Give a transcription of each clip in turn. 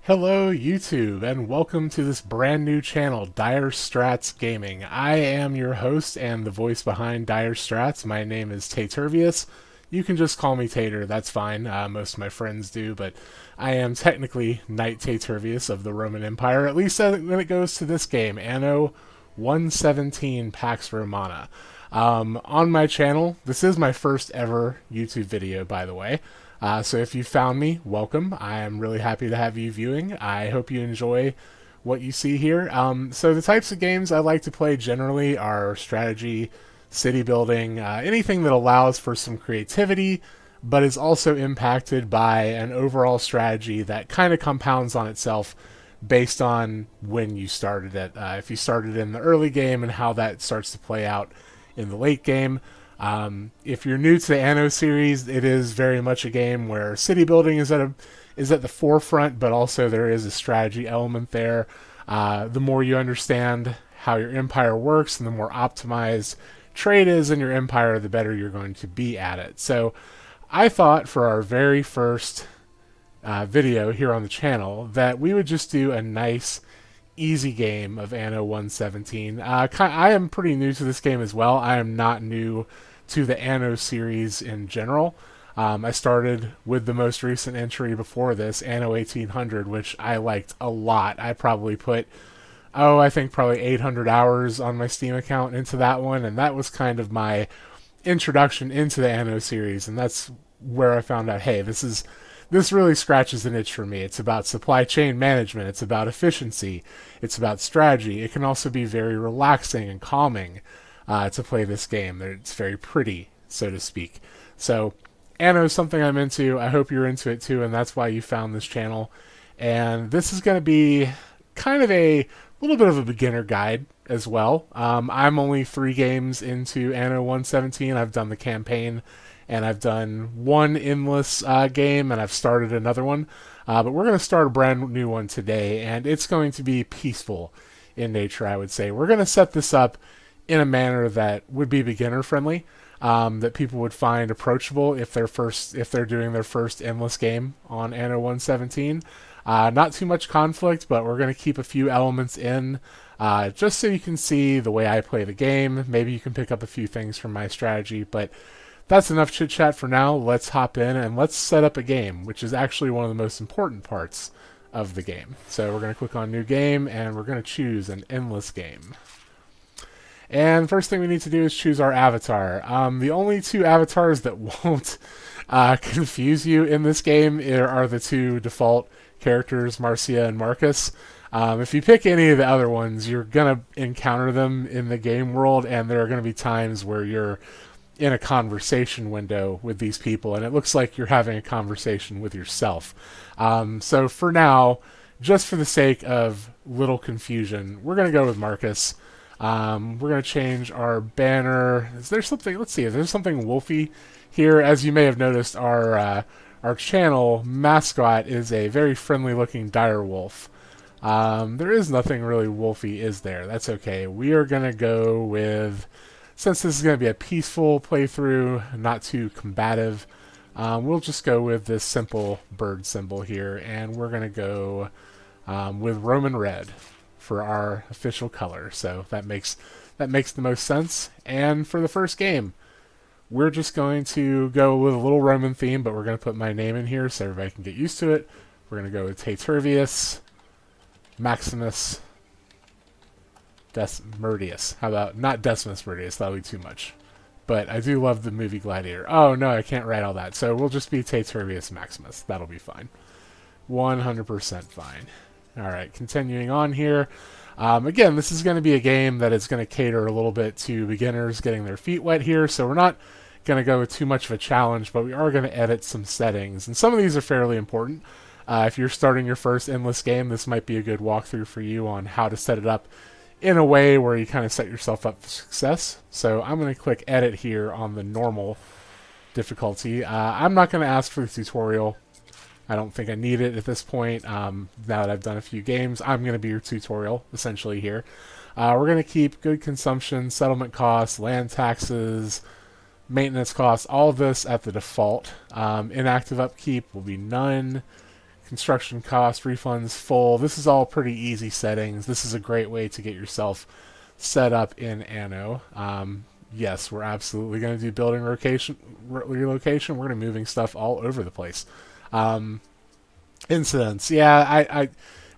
Hello YouTube and welcome to this brand new channel, Dire Strats Gaming. I am your host and the voice behind Dire Strats. My name is Tatervious. You can just call me Tater, that's fine. Most of my friends do, but I am technically Knight Tatervious of the Roman Empire, at least when it goes to this game, Anno 117 Pax Romana. On my channel, this is my first ever YouTube video, by the way. So if you found me, welcome. I am really happy to have you viewing. I hope you enjoy what you see here. So the types of games I like to play generally are strategy, city building, anything that allows for some creativity, but is also impacted by an overall strategy that kind of compounds on itself based on when you started it. If you started in the early game and how that starts to play out in the late game. If you're new to the Anno series, it is very much a game where city building is at the forefront, but also there is a strategy element there. The more you understand how your empire works and the more optimized trade is in your empire, the better you're going to be at it. So I thought for our very first video here on the channel that we would just do a nice easy game of Anno 117. I am pretty new to this game as well. I am not new to the Anno series in general. I started with the most recent entry before this, Anno 1800, which I liked a lot. I probably put, I think probably 800 hours on my Steam account into that one, and that was kind of my introduction into the Anno series, and that's where I found out, hey, this really scratches an itch for me. It's about supply chain management. It's about efficiency. It's about strategy. It can also be very relaxing and calming to play this game. It's very pretty, so to speak. So Anno is something I'm into. I hope you're into it too, and that's why you found this channel. And this is going to be kind of a little bit of a beginner guide as well. I'm only 3 games into Anno 117. I've done the campaign, and I've done one endless game, and I've started another one. But we're going to start a brand new one today, and it's going to be peaceful in nature, I would say. We're going to set this up in a manner that would be beginner friendly, that people would find approachable if they're doing their first endless game on Anno 117. Not too much conflict, but we're going to keep a few elements in, just so you can see the way I play the game. Maybe you can pick up a few things from my strategy, but that's enough chit chat for now. Let's hop in and let's set up a game, which is actually one of the most important parts of the game. So we're going to click on new game and we're going to choose an endless game. And first thing we need to do is choose our avatar. The only 2 avatars that won't confuse you in this game are the 2 default characters, Marcia and Marcus. If you pick any of the other ones, you're going to encounter them in the game world, and there are going to be times where you're in a conversation window with these people, and it looks like you're having a conversation with yourself. So for now, just for the sake of little confusion, we're going to go with Marcus. We're going to change our banner. Is there something? Let's see. Is there something wolfy here? As you may have noticed, our channel mascot is a very friendly-looking dire wolf. There is nothing really wolfy, is there? That's okay. We are going to go with, since this is going to be a peaceful playthrough, not too combative, we'll just go with this simple bird symbol here, and we're going to go with Roman red for our official color. So that makes the most sense. And for the first game, we're just going to go with a little Roman theme, but we're going to put my name in here so everybody can get used to it. We're going to go with Tatervious, Maximus, Murdius. How about not Decimus Murdius? That'll be too much. But I do love the movie Gladiator. Oh no, I can't write all that. So we'll just be Tatervious Maximus. That'll be fine. 100% fine. Alright, continuing on here. Again, this is going to be a game that is going to cater a little bit to beginners getting their feet wet here, so we're not going to go with too much of a challenge, but we are going to edit some settings, and some of these are fairly important. If you're starting your first endless game, this might be a good walkthrough for you on how to set it up in a way where you kind of set yourself up for success. So I'm going to click edit here on the normal difficulty. I'm not going to ask for the tutorial. I don't think I need it at this point. Now that I've done a few games, I'm going to be your tutorial, essentially, here. We're going to keep good consumption, settlement costs, land taxes, maintenance costs, all of this at the default. Inactive upkeep will be none. construction cost, refunds full. This is all pretty easy settings. This is a great way to get yourself set up in Anno. Yes, we're absolutely going to do building relocation. We're going to be moving stuff all over the place. Incidents. Yeah,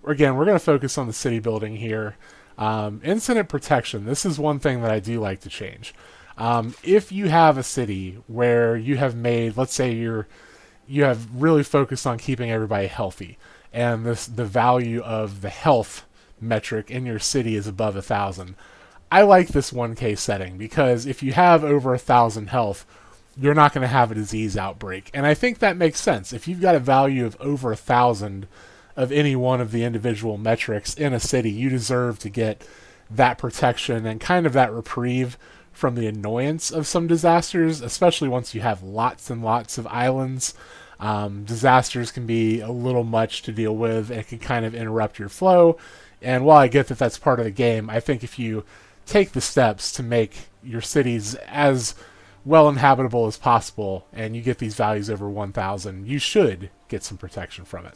again, we're going to focus on the city building here. Incident protection. This is one thing that I do like to change. If you have a city where you have made, let's say you have really focused on keeping everybody healthy, and the value of the health metric in your city is above 1,000. I like this 1K setting because if you have over 1,000 health, you're not going to have a disease outbreak. And I think that makes sense. If you've got a value of over 1,000 of any one of the individual metrics in a city, you deserve to get that protection and kind of that reprieve from the annoyance of some disasters, especially once you have lots and lots of islands. Disasters can be a little much to deal with. It can kind of interrupt your flow. And while I get that that's part of the game, I think if you take the steps to make your cities as well inhabitable as possible and you get these values over 1,000, you should get some protection from it.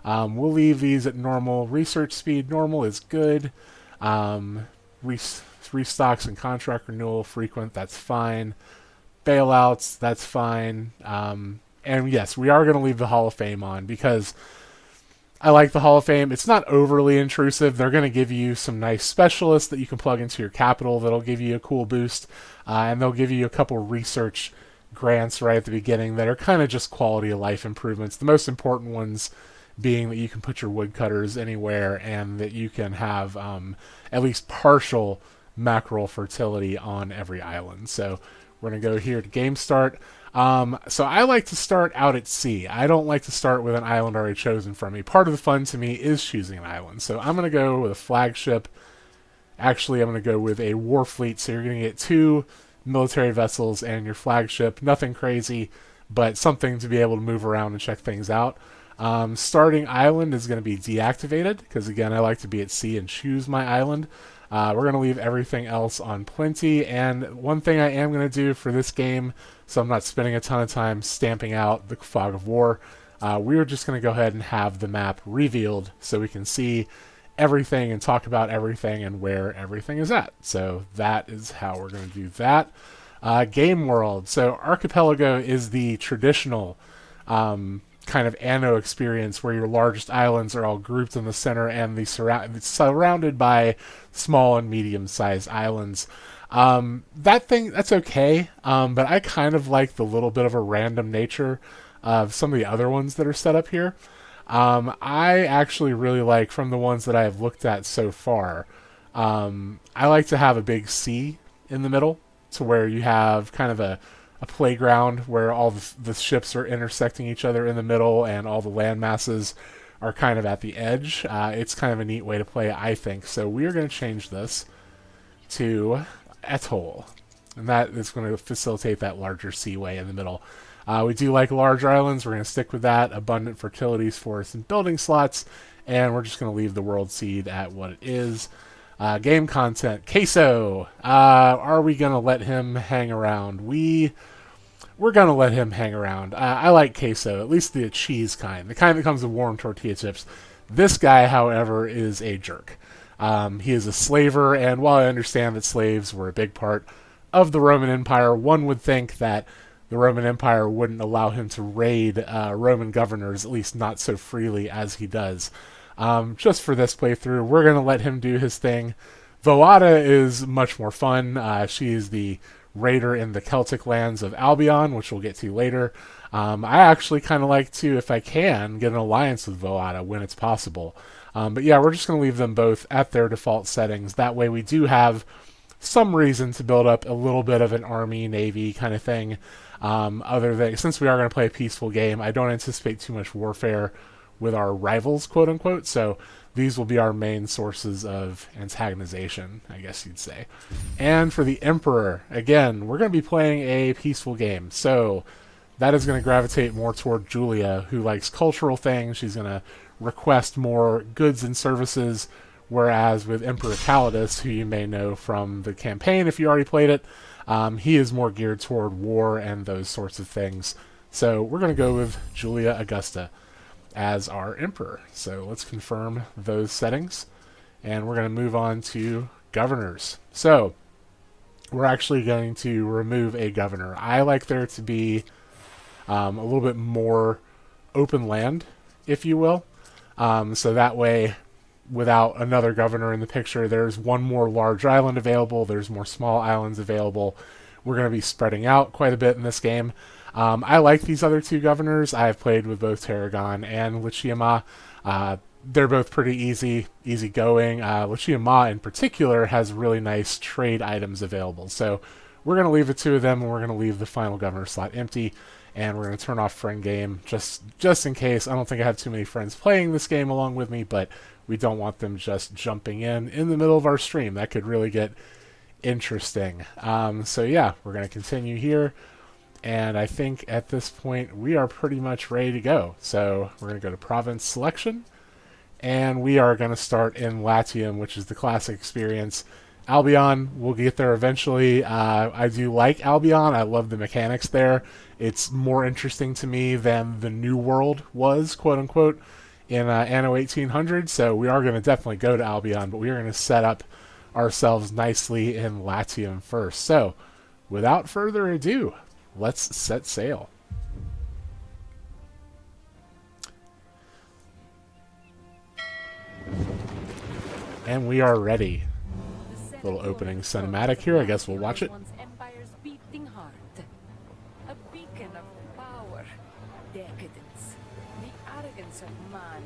We'll leave these at normal. Research speed, normal is good. Restocks and contract renewal, frequent, that's fine. Bailouts, that's fine. And yes, we are going to leave the Hall of Fame on because I like the Hall of Fame. It's not overly intrusive. They're going to give you some nice specialists that you can plug into your capital that'll give you a cool boost. And they'll give you a couple research grants right at the beginning that are kind of just quality of life improvements. The most important ones being that you can put your woodcutters anywhere and that you can have at least partial mackerel fertility on every island. So we're going to go here to game start. So I like to start out at sea. I don't like to start with an island already chosen for me. Part of the fun to me is choosing an island. So I'm going to go with a flagship. Actually, I'm going to go with a war fleet. So you're going to get 2 military vessels and your flagship. Nothing crazy, but something to be able to move around and check things out. Starting island is going to be deactivated because, again, I like to be at sea and choose my island. We're going to leave everything else on plenty. And one thing I am going to do for this game, so I'm not spending a ton of time stamping out the fog of war, we're just going to go ahead and have the map revealed so we can see everything and talk about everything and where everything is at. So that is how we're going to do that. Game world. So Archipelago is the traditional kind of Anno experience where your largest islands are all grouped in the center and surrounded by small and medium-sized islands. That's okay, but I kind of like the little bit of a random nature of some of the other ones that are set up here. I actually really like, from the ones that I have looked at so far, I like to have a big sea in the middle to where you have kind of a playground where all the ships are intersecting each other in the middle and all the land masses are kind of at the edge. It's kind of a neat way to play, I think. So we're going to change this to atoll, and that is going to facilitate that larger seaway in the middle. We do like large islands. We're going to stick with that. Abundant fertilities, forests, and building slots, and we're just going to leave the world seed at what it is. Game content. Queso. Are we going to let him hang around? We're going to let him hang around. I like queso, at least the cheese kind, the kind that comes with warm tortilla chips. This guy, however, is a jerk. He is a slaver, and while I understand that slaves were a big part of the Roman Empire, one would think that the Roman Empire wouldn't allow him to raid Roman governors, at least not so freely as he does. Just for this playthrough, we're going to let him do his thing. Voada is much more fun. She is the raider in the Celtic lands of Albion, which we'll get to later. I actually kind of like to, if I can, get an alliance with Voada when it's possible. But yeah, we're just going to leave them both at their default settings. That way we do have some reason to build up a little bit of an army, navy kind of thing. Since we are going to play a peaceful game, I don't anticipate too much warfare with our rivals, quote unquote. So these will be our main sources of antagonization, I guess you'd say. And for the Emperor, again, we're going to be playing a peaceful game. So that is going to gravitate more toward Julia, who likes cultural things. She's going to request more goods and services, whereas with Emperor Calidus, who you may know from the campaign if you already played it, he is more geared toward war and those sorts of things. So we're going to go with Julia Augusta. as our emperor. So let's confirm those settings, and we're going to move on to governors. So we're actually going to remove a governor. I like there to be a little bit more open land, if you will. So that way, without another governor in the picture, there's one more large island available, there's more small islands available. We're going to be spreading out quite a bit in this game. I like these other two governors. I've played with both Tarragon and Lichiama. They're both pretty easy going. Lichiama in particular has really nice trade items available. So we're going to leave the two of them, and we're going to leave the final governor slot empty. And we're going to turn off friend game just in case. I don't think I have too many friends playing this game along with me, but we don't want them just jumping in the middle of our stream. That could really get interesting. So yeah, we're going to continue here. And I think at this point we are pretty much ready to go. So we're going to go to province selection. And we are going to start in Latium, which is the classic experience. Albion, we'll get there eventually. I do like Albion. I love the mechanics there. It's more interesting to me than the New World was, quote unquote, in Anno 1800. So we are going to definitely go to Albion, but we are going to set up ourselves nicely in Latium first. So without further ado, let's set sail. And we are ready. Little opening cinematic here. I guess we'll watch it. Empire's beating heart. A beacon of power, decadence, the arrogance of man.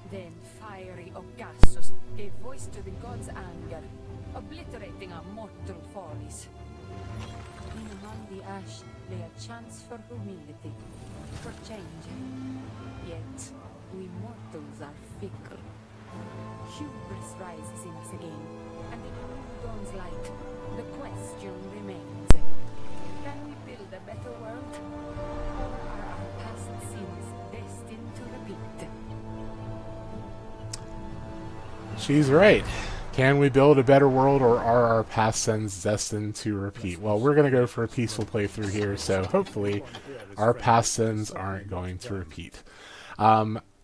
Then fiery Augustus gave voice to the gods' anger, obliterating our mortal follies. In among the ash lay a chance for humility, for change. Yet we mortals are fickle. Hubris rises in us again, and in new dawn's light, the question remains: can we build a better world, or are our past sins destined to repeat? She's right. Can we build a better world, or are our past sins destined to repeat? Well, we're going to go for a peaceful playthrough here, so hopefully our past sins aren't going to repeat.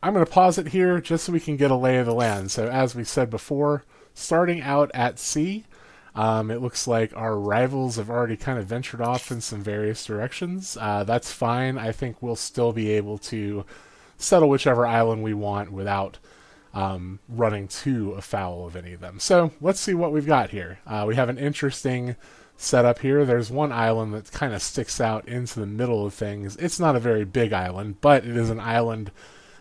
I'm going to pause it here just so we can get a lay of the land. So as we said before, starting out at sea, it looks like our rivals have already kind of ventured off in some various directions. That's fine. I think we'll still be able to settle whichever island we want without running too afoul of any of them. So let's see what we've got here. We have an interesting setup here. There's one island that kind of sticks out into the middle of things. It's not a very big island, but it is an island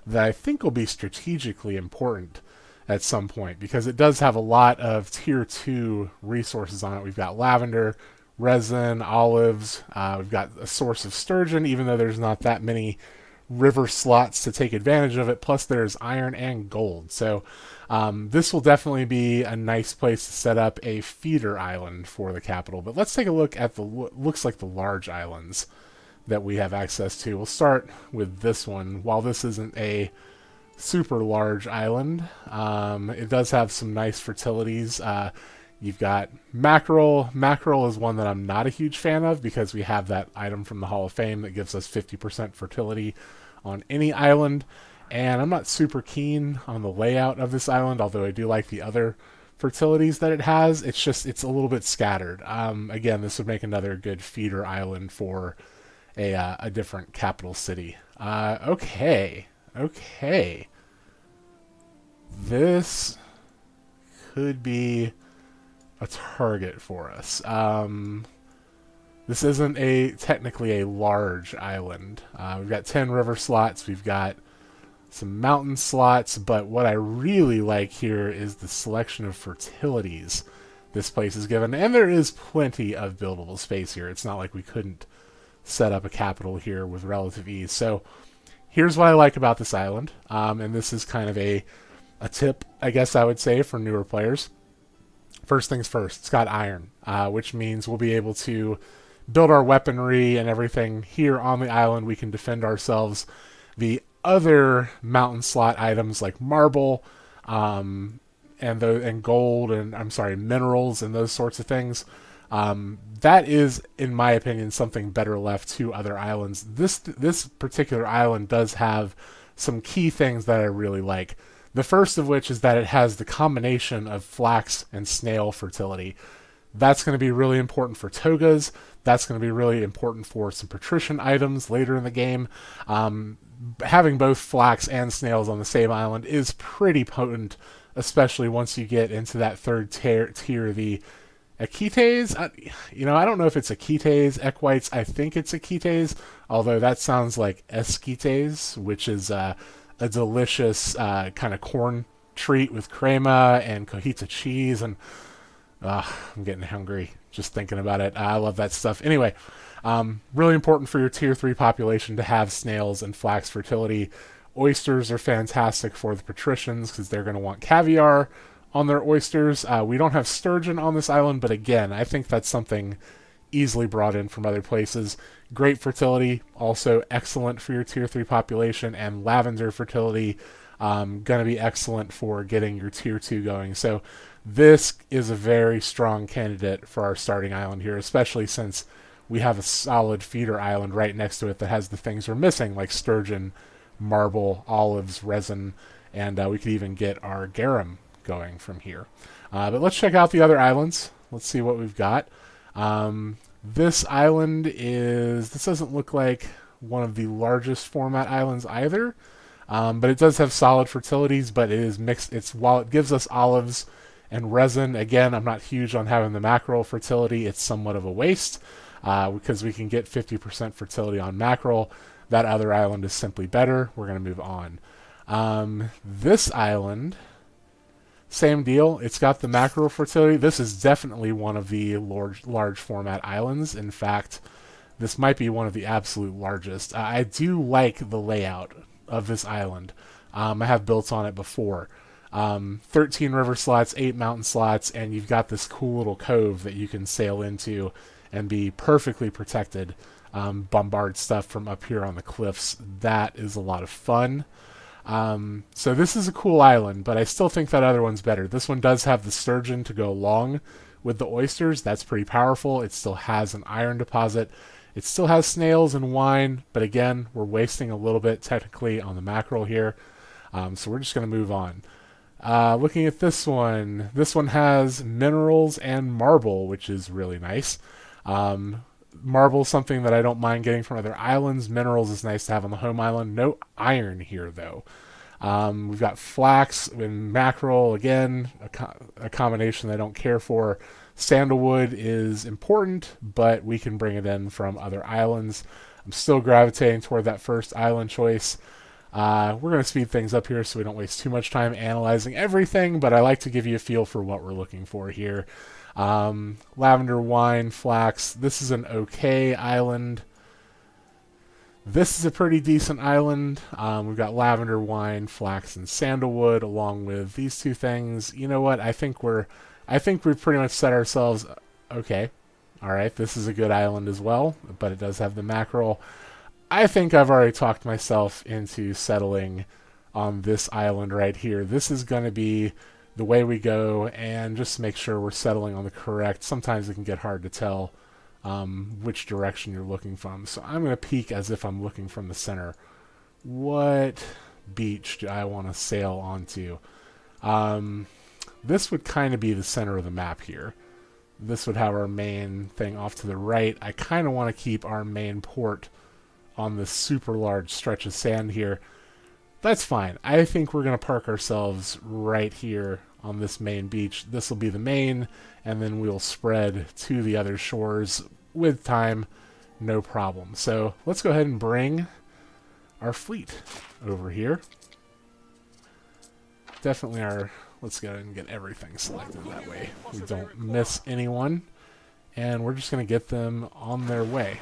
that I think will be strategically important at some point, because it does have a lot of tier 2 resources on it. We've got lavender, resin, olives, we've got a source of sturgeon, even though there's not that many river slots to take advantage of it, plus there's iron and gold. So this will definitely be a nice place to set up a feeder island for the capital. But let's take a look at what looks like the large islands that we have access to. We'll start with this one. While this isn't a super large island, it does have some nice fertilities. You've got mackerel. Mackerel is one that I'm not a huge fan of, because we have that item from the Hall of Fame that gives us 50% fertility on any island, and I'm not super keen on the layout of this island, although I do like the other fertilities that it has. It's a little bit scattered. Again, this would make another good feeder island for a different capital city. Okay. This could be a target for us. This isn't technically a large island. We've got 10 river slots. We've got some mountain slots, but what I really like here is the selection of fertilities this place is given, and there is plenty of buildable space here. It's not like we couldn't set up a capital here with relative ease. So here's what I like about this island, and this is kind of a tip, I guess I would say, for newer players. First things first, it's got iron, which means we'll be able to build our weaponry and everything here on the island. We can defend ourselves. The other mountain slot items like marble and gold and minerals and those sorts of things, that is, in my opinion, something better left to other islands. This particular island does have some key things that I really like. The first of which is that it has the combination of flax and snail fertility. That's going to be really important for togas. That's going to be really important for some patrician items later in the game. Having both flax and snails on the same island is pretty potent, especially once you get into that third tier, the Akites. I don't know if it's Akites, Equites. I think it's Akites, although that sounds like Esquites, which is a delicious kind of corn treat with crema and cojita cheese. And I'm getting hungry just thinking about it. I love that stuff. Anyway, really important for your tier 3 population to have snails and flax fertility. Oysters are fantastic for the patricians because they're going to want caviar on their oysters. We don't have sturgeon on this island, but again, I think that's something easily brought in from other places. Great fertility, also excellent for your tier 3 population, and lavender fertility, going to be excellent for getting your tier 2 going. So this is a very strong candidate for our starting island here, especially since we have a solid feeder island right next to it that has the things we're missing, like sturgeon, marble, olives, resin, and we could even get our garum going from here. But let's check out the other islands. Let's see what we've got. This island this doesn't look like one of the largest format islands either, but it does have solid fertilities, but it is mixed. While it gives us olives and resin, again, I'm not huge on having the mackerel fertility. It's somewhat of a waste because we can get 50% fertility on mackerel. That other island is simply better. We're going to move on. This island, same deal. It's got the mackerel fertility. This is definitely one of the large format islands. In fact, this might be one of the absolute largest. I do like the layout of this island. I have built on it before. 13 river slots, 8 mountain slots, and you've got this cool little cove that you can sail into and be perfectly protected. Bombard stuff from up here on the cliffs. That is a lot of fun. So this is a cool island, but I still think that other one's better. This one does have the sturgeon to go along with the oysters. That's pretty powerful. It still has an iron deposit. It still has snails and wine, but again, we're wasting a little bit technically on the mackerel here. So we're just going to move on. Looking at this one has minerals and marble, which is really nice. Marble is something that I don't mind getting from other islands. Minerals is nice to have on the home island. No iron here, though. We've got flax and mackerel, again, a combination I don't care for. Sandalwood is important, but we can bring it in from other islands. I'm still gravitating toward that first island choice. We're going to speed things up here so we don't waste too much time analyzing everything, but I like to give you a feel for what we're looking for here. Lavender, wine, flax. This is an okay island. This is a pretty decent island. We've got lavender, wine, flax, and sandalwood along with these two things. You know what? I think we've pretty much set ourselves okay. All right, this is a good island as well, but it does have the mackerel. I think I've already talked myself into settling on this island right here. This is going to be the way we go, and just make sure we're settling on the correct. Sometimes it can get hard to tell which direction you're looking from. So I'm going to peek as if I'm looking from the center. What beach do I want to sail onto? This would kind of be the center of the map here. This would have our main thing off to the right. I kind of want to keep our main port on this super large stretch of sand here. That's fine. I think we're going to park ourselves right here on this main beach. This will be the main, and then we'll spread to the other shores with time, no problem. So let's go ahead and bring our fleet over here. Definitely let's go ahead and get everything selected that way we don't miss anyone. And we're just going to get them on their way.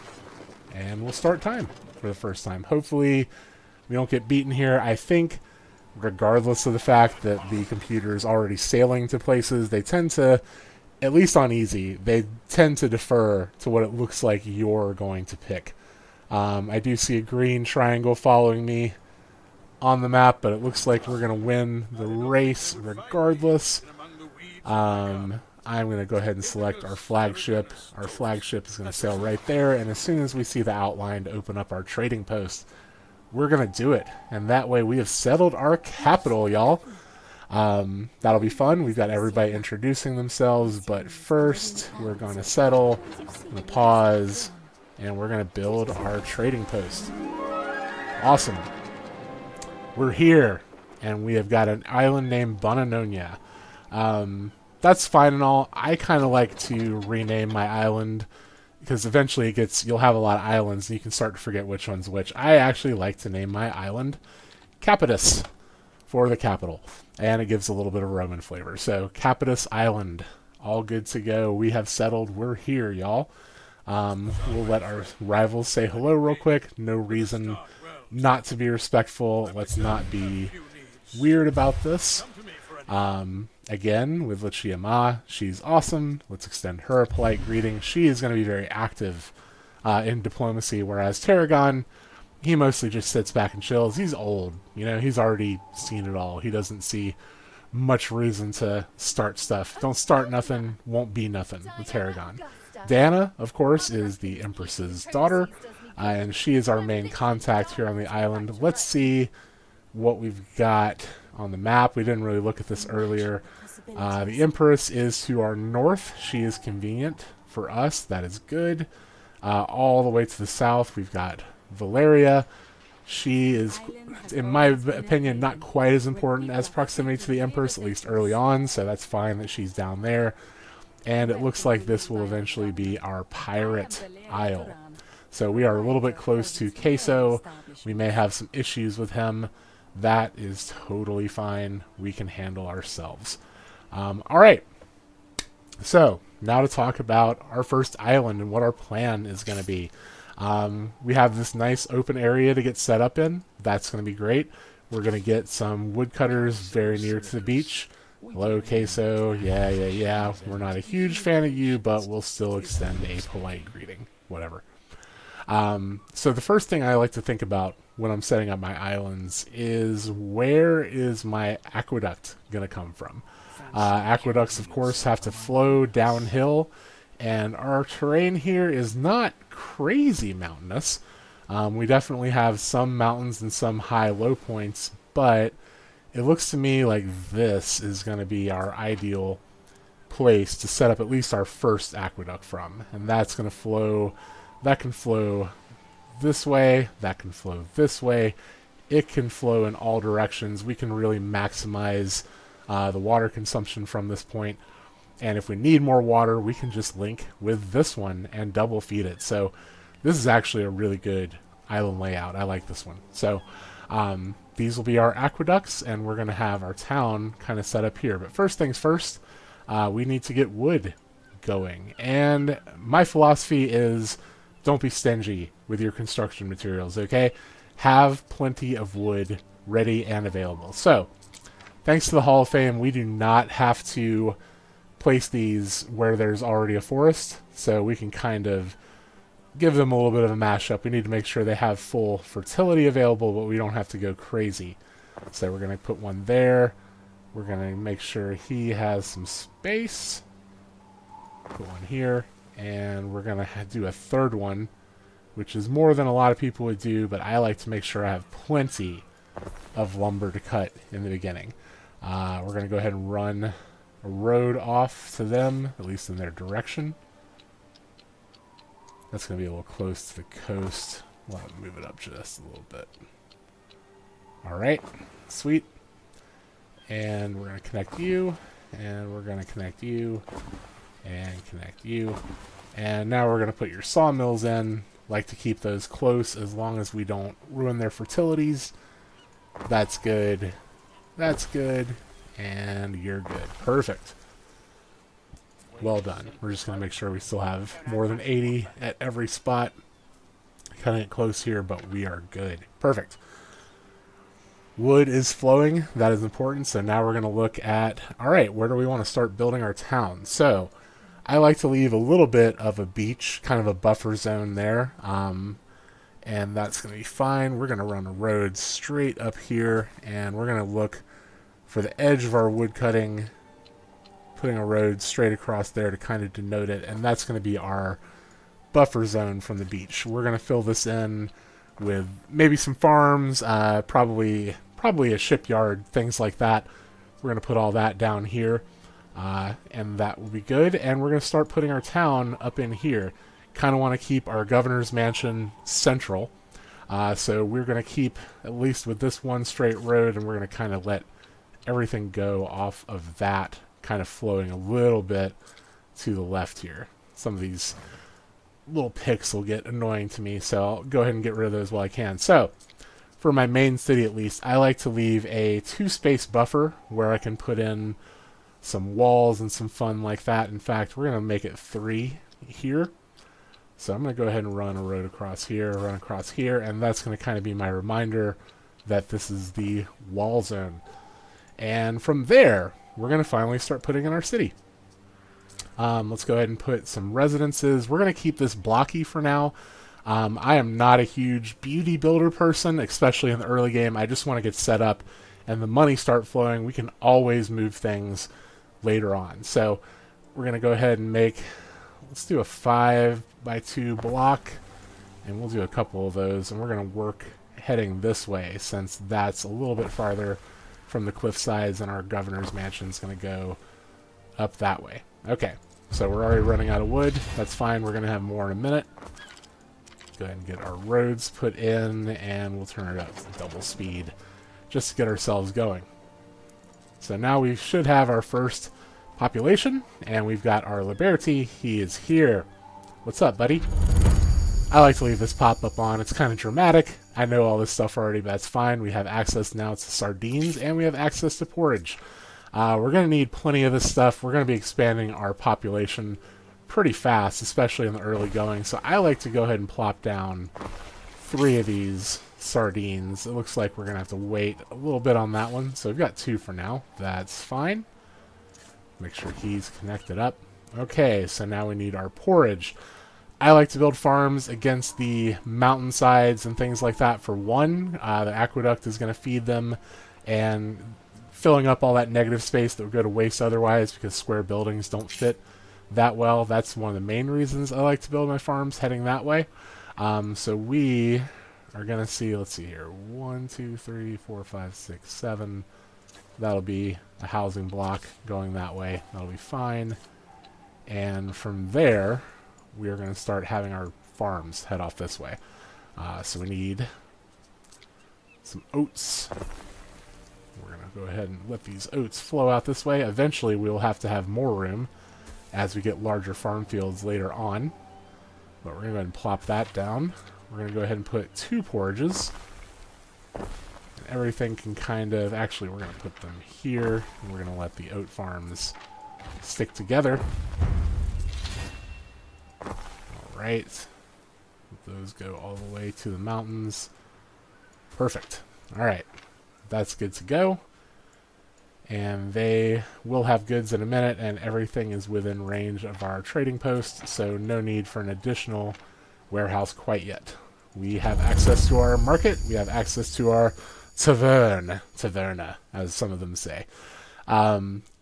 And we'll start time for the first time. Hopefully we don't get beaten here. I think, regardless of the fact that the computer is already sailing to places, they tend to, at least on easy, they tend to defer to what it looks like you're going to pick. I do see a green triangle following me on the map, but it looks like we're going to win the race regardless. I'm going to go ahead and select our flagship. Our flagship is going to sail right there, and as soon as we see the outline to open up our trading post, we're going to do it. And that way we have settled our capital, y'all. That'll be fun. We've got everybody introducing themselves, but first we're going to settle, going to pause, and we're going to build our trading post. Awesome. We're here, and we have got an island named Bonanonia. That's fine and all. I kind of like to rename my island because eventually you'll have a lot of islands and you can start to forget which one's which. I actually like to name my island Capitus for the capital, and it gives a little bit of Roman flavor. So Capitus Island, all good to go. We have settled. We're here, y'all. We'll let our rivals say hello real quick. No reason not to be respectful. Let's not be weird about this. Again, with Lucia Ma, she's awesome. Let's extend her a polite greeting. She is going to be very active in diplomacy, whereas Tarragon, he mostly just sits back and chills. He's old. He's already seen it all. He doesn't see much reason to start stuff. Don't start nothing, won't be nothing with Tarragon. Dana, of course, is the Empress's daughter, and she is our main contact here on the island. Let's see what we've got on the map. We didn't really look at this earlier. The Empress is to our north. She is convenient for us. That is good. All the way to the south, we've got Valeria. She is, in my opinion, not quite as important as proximity to the Empress, at least early on, so that's fine that she's down there. And it looks like this will eventually be our pirate isle. So we are a little bit close to Queso. We may have some issues with him. That is totally fine. We can handle ourselves. All right. So now to talk about our first island and what our plan is going to be. We have this nice open area to get set up in. That's going to be great. We're going to get some woodcutters very near to the beach. Hello, Queso. Yeah. We're not a huge fan of you, but we'll still extend a polite greeting. Whatever. So the first thing I like to think about when I'm setting up my islands is, where is my aqueduct going to come from? Aqueducts, of course, have to flow downhill, and our terrain here is not crazy mountainous. We definitely have some mountains and some high low points, but it looks to me like this is going to be our ideal place to set up at least our first aqueduct from. And that's going to flow, that can flow this way, that can flow this way. It can flow in all directions. We can really maximize the water consumption from this point. And if we need more water, we can just link with this one and double feed it. So this is actually a really good island layout. I like this one. So these will be our aqueducts, and we're going to have our town kind of set up here. But first things first, we need to get wood going. And my philosophy is, don't be stingy with your construction materials, okay? Have plenty of wood ready and available. So, thanks to the Hall of Fame, we do not have to place these where there's already a forest, so we can kind of give them a little bit of a mashup. We need to make sure they have full fertility available, but we don't have to go crazy. So we're going to put one there. We're going to make sure he has some space. Put one here. And we're going to do a third one, which is more than a lot of people would do, but I like to make sure I have plenty of lumber to cut in the beginning. We're going to go ahead and run a road off to them, at least in their direction. That's going to be a little close to the coast. We'll have to move it up just a little bit. Alright, sweet. And we're going to connect you, and we're going to connect you, and connect you. And now we're going to put your sawmills in. Like to keep those close as long as we don't ruin their fertilities. That's good. That's good. And you're good. Perfect. Well done. We're just going to make sure we still have more than 80 at every spot. Kind of get close here, but we are good. Perfect. Wood is flowing. That is important. So now we're going to look at, all right, where do we want to start building our town? So I like to leave a little bit of a beach, kind of a buffer zone there. And that's going to be fine. We're going to run a road straight up here, and we're going to look for the edge of our wood cutting, putting a road straight across there to kind of denote it, and that's going to be our buffer zone from the beach. We're going to fill this in with maybe some farms, probably a shipyard, things like that. We're going to put all that down here, and that will be good. And we're going to start putting our town up in here. Kind of want to keep our governor's mansion central. So we're going to keep, at least with this one straight road, and we're going to kind of let everything go off of that, kind of flowing a little bit to the left here. Some of these little picks will get annoying to me, so I'll go ahead and get rid of those while I can. So, for my main city at least, I like to leave a 2-space buffer where I can put in some walls and some fun like that. In fact, we're going to make it 3 here. So I'm going to go ahead and run a road across here, run across here, and that's going to kind of be my reminder that this is the wall zone. And from there, we're going to finally start putting in our city. Let's go ahead and put some residences. We're going to keep this blocky for now. I am not a huge beauty builder person, especially in the early game. I just want to get set up and the money start flowing. We can always move things later on. So we're going to go ahead and let's do a 5x2 block, and we'll do a couple of those, and we're going to work heading this way since that's a little bit farther from the cliff sides, and our governor's mansion is going to go up that way. Okay, so we're already running out of wood. That's fine. We're going to have more in a minute. Go ahead and get our roads put in, and we'll turn it up to double speed just to get ourselves going. So now we should have our first population, and we've got our Liberty. He is here. What's up, buddy? I like to leave this pop-up on. It's kind of dramatic. I know all this stuff already, but that's fine. We have access now to sardines, and we have access to porridge. We're going to need plenty of this stuff. We're going to be expanding our population pretty fast, especially in the early going. So I like to go ahead and plop down 3 of these sardines. It looks like we're going to have to wait a little bit on that one. So we've got 2 for now. That's fine. Make sure he's connected up. Okay, so now we need our porridge. I like to build farms against the mountainsides and things like that for one. The aqueduct is going to feed them, and filling up all that negative space that would go to waste otherwise because square buildings don't fit that well. That's one of the main reasons I like to build my farms heading that way. So we are going to see, let's see here, 1, 2, 3, 4, 5, 6, 7. That'll be a housing block going that way. That'll be fine. And from there, we are going to start having our farms head off this way. So we need some oats. We're going to go ahead and let these oats flow out this way. Eventually, we'll have to have more room as we get larger farm fields later on. But we're going to go ahead and plop that down. We're going to go ahead and put 2 porridges. And everything can kind of... Actually, we're going to put them here. And we're going to let the oat farms stick together. Alright. Those go all the way to the mountains. Perfect. Alright. That's good to go. And they will have goods in a minute, and everything is within range of our trading post, so no need for an additional warehouse quite yet. We have access to our market. We have access to our taverna, as some of them say.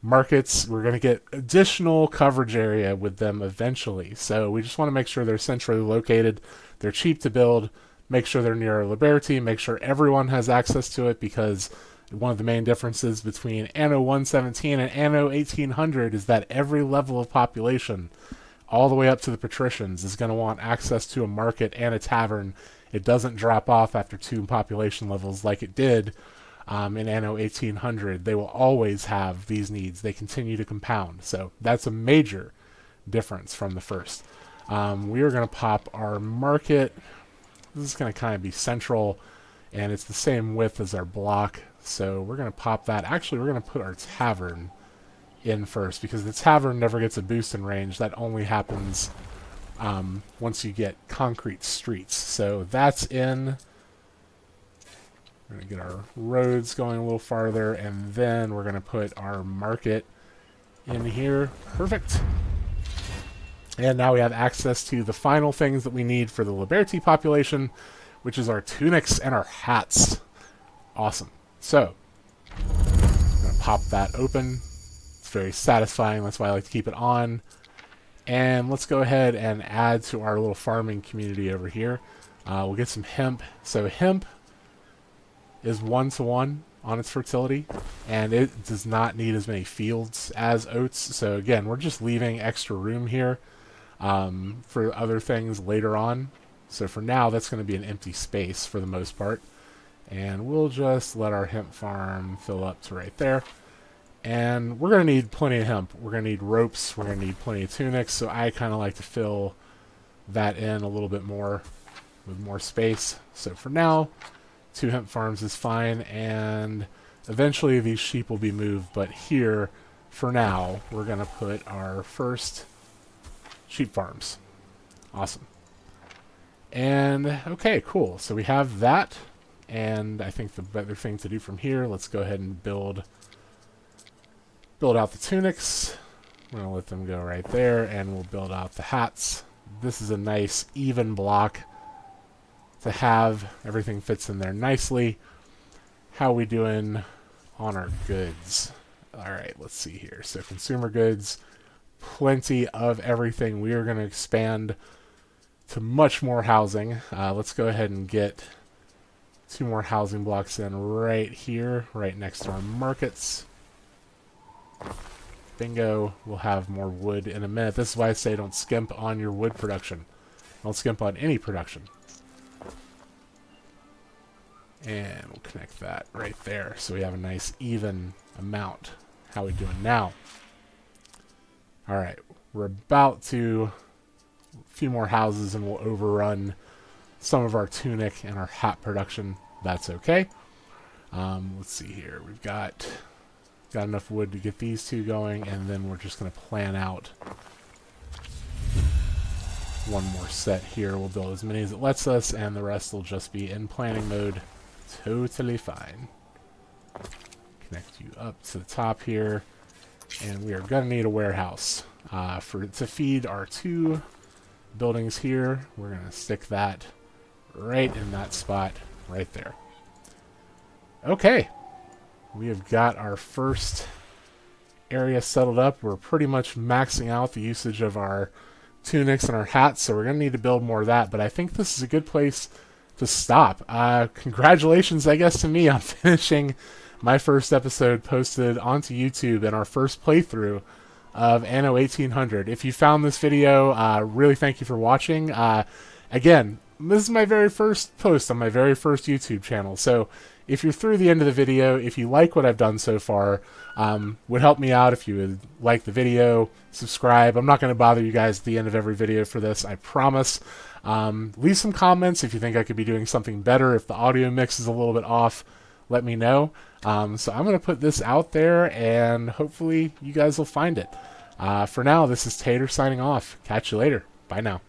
Markets, we're going to get additional coverage area with them eventually, so we just want to make sure they're centrally located, they're cheap to build, make sure they're near our Liberty, make sure everyone has access to it, because one of the main differences between Anno 117 and Anno 1800 is that every level of population, all the way up to the patricians, is going to want access to a market and a tavern. It doesn't drop off after 2 population levels like it did in Anno 1800. They will always have these needs. They continue to compound. So that's a major difference from the first. We are going to pop our market. This is going to kind of be central, and it's the same width as our block. So we're going to pop that. Actually, we're going to put our tavern in first, because the tavern never gets a boost in range. That only happens once you get concrete streets. So that's in. We're going to get our roads going a little farther, and then we're going to put our market in here. Perfect. And now we have access to the final things that we need for the Liberty population, which is our tunics and our hats. Awesome. So, I'm going to pop that open. It's very satisfying. That's why I like to keep it on. And let's go ahead and add to our little farming community over here. We'll get some hemp. So hemp is 1-to-1 on its fertility, and it does not need as many fields as oats. So again, we're just leaving extra room here for other things later on. So for now, that's going to be an empty space for the most part. And we'll just let our hemp farm fill up to right there. And we're going to need plenty of hemp. We're going to need ropes. We're going to need plenty of tunics. So I kind of like to fill that in a little bit more with more space. So for now, 2 hemp farms is fine. And eventually these sheep will be moved. But here, for now, we're going to put our first sheep farms. Awesome. And okay, cool. So we have that. And I think the better thing to do from here, let's go ahead and build out the tunics. We're going to let them go right there, and we'll build out the hats. This is a nice even block to have. Everything fits in there nicely. How are we doing on our goods? All right, let's see here. So consumer goods, plenty of everything. We are going to expand to much more housing. Let's go ahead and get 2 more housing blocks in right here, right next to our markets. Bingo. We'll have more wood in a minute. This is why I say don't skimp on your wood production. Don't skimp on any production. And we'll connect that right there so we have a nice even amount. How are we doing now? Alright, we're about to a few more houses and we'll overrun some of our tunic and our hat production. That's okay. Let's see here. We've got enough wood to get these 2 going, and then we're just going to plan out one more set here. We'll build as many as it lets us, and the rest will just be in planning mode. Totally fine. Connect you up to the top here, and we are going to need a warehouse to feed our 2 buildings here. We're going to stick that right in that spot right there. Okay. We have got our first area settled up. We're pretty much maxing out the usage of our tunics and our hats, so we're going to need to build more of that, but I think this is a good place to stop. Congratulations, I guess, to me on finishing my first episode posted onto YouTube in our first playthrough of Anno 1800. If you found this video, really thank you for watching. Again, this is my very first post on my very first YouTube channel, so if you're through the end of the video, if you like what I've done so far, would help me out if you would like the video, subscribe. I'm not going to bother you guys at the end of every video for this, I promise. Leave some comments if you think I could be doing something better. If the audio mix is a little bit off, let me know. So I'm going to put this out there, and hopefully you guys will find it. For now, this is Tater signing off. Catch you later. Bye now.